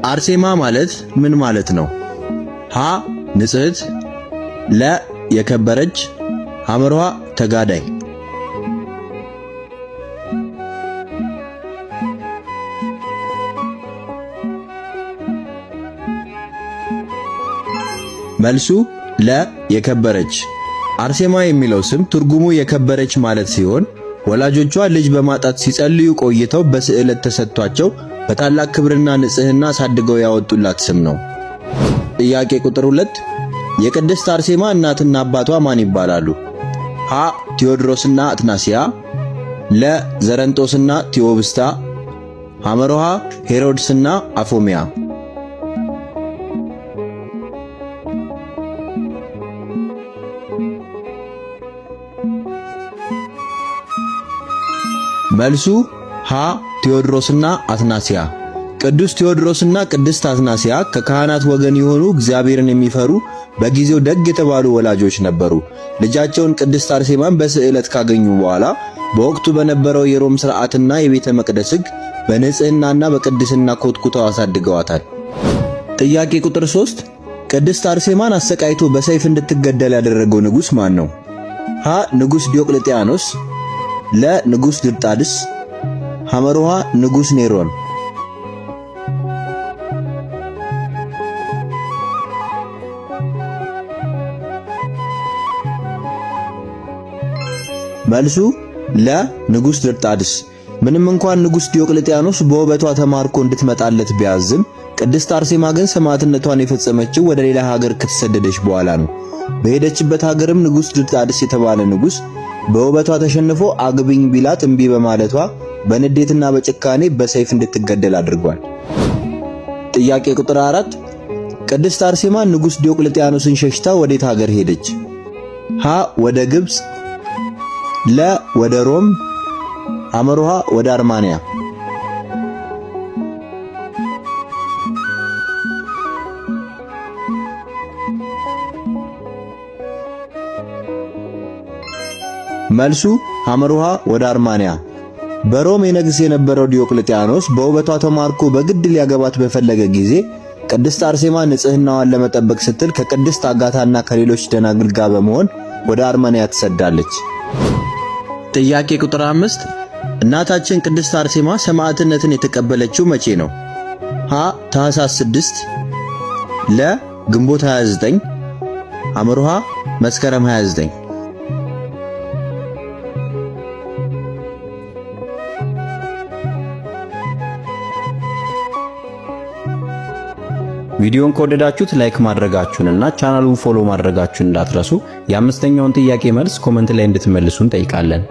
አርሴማ ማለት ምን ማለት ነው? ሀ ንጽሕት፣ ለ የከበረች፣ ሐመርሃ ተጋዳይ። መልሱ ለ የከበረች። አርሴማ የሚለው ስም ትርጉሙ የከበረች ማለት ሲሆን ወላጆቿ ልጅ በማጣት ሲጸልዩ ቆይተው በስዕለት ተሰጥቷቸው በታላቅ ክብርና ንጽሕና አሳድገው ያወጡላት ስም ነው። ጥያቄ ቁጥር 2 የቅድስት አርሴማ እናትና አባቷ ማን ይባላሉ? ሀ ቴዎድሮስና አትናሲያ፣ ለ ዘረንጦስና ቴዎብስታ፣ ሐመርሃ ሄሮድስና አፎሚያ። መልሱ ሀ ቴዎድሮስና አትናሲያ። ቅዱስ ቴዎድሮስና ቅድስት አትናሲያ ከካህናት ወገን የሆኑ እግዚአብሔርን የሚፈሩ በጊዜው ደግ የተባሉ ወላጆች ነበሩ። ልጃቸውን ቅድስት አርሴማን በስዕለት ካገኙ በኋላ በወቅቱ በነበረው የሮም ሥርዓትና የቤተ መቅደስ ሕግ በንጽሕናና በቅድስና ኮትኩተው አሳድገዋታል። ጥያቄ ቁጥር 3 ቅድስት አርሴማን አሰቃይቶ በሰይፍ እንድትገደል ያደረገው ንጉሥ ማን ነው? ሀ ንጉሥ ዲዮቅልጥያኖስ፣ ለ ንጉሥ ድርጣድስ፣ ሐመርሃ ንጉሥ ኔሮን። መልሱ ለ ንጉሥ ድርጣድስ። ምንም እንኳን ንጉሥ ዲዮቅልጥያኖስ በውበቷ ተማርኮ እንድትመጣለት ቢያዝም ቅድስት አርሴማ ግን ሰማዕትነቷን የፈጸመችው ወደ ሌላ ሀገር ከተሰደደች በኋላ ነው። በሄደችበት ሀገርም ንጉሥ ድርጣድስ የተባለ ንጉሥ በውበቷ ተሸንፎ አግብኝ ቢላት እምቢ በማለቷ በንዴትና በጭካኔ በሰይፍ እንድትገደል አድርጓል። ጥያቄ ቁጥር 4 ቅድስት አርሴማ ንጉሥ ዲዮቅልጥያኖስን ሸሽታ ወዴት ሀገር ሄደች? ሀ ወደ ግብጽ፣ ለ ወደ ሮም፣ ሐመርሃ ወደ አርማንያ። መልሱ ሐመርሃ ወደ አርማንያ። በሮም የነግስ የነበረው ዲዮቅልጥያኖስ በውበቷ ተማርኮ በግድ ሊያገባት በፈለገ ጊዜ ቅድስት አርሴማ ንጽሕናዋን ለመጠበቅ ስትል ከቅድስት አጋታና ከሌሎች ደናግል ጋር በመሆን ወደ አርማንያ ትሰዳለች። ጥያቄ ቁጥር 5 እናታችን ቅድስት አርሴማ ሰማዕትነትን የተቀበለችው መቼ ነው? ሀ ታኅሳስ 6፣ ለ ግንቦት 29፣ ሐመርሃ መስከረም 29። ቪዲዮን ከወደዳችሁት ላይክ ማድረጋችሁንና ቻናሉን ፎሎ ማድረጋችሁን እንዳትረሱ። የአምስተኛውን ጥያቄ መልስ ኮሜንት ላይ እንድትመልሱ እንጠይቃለን።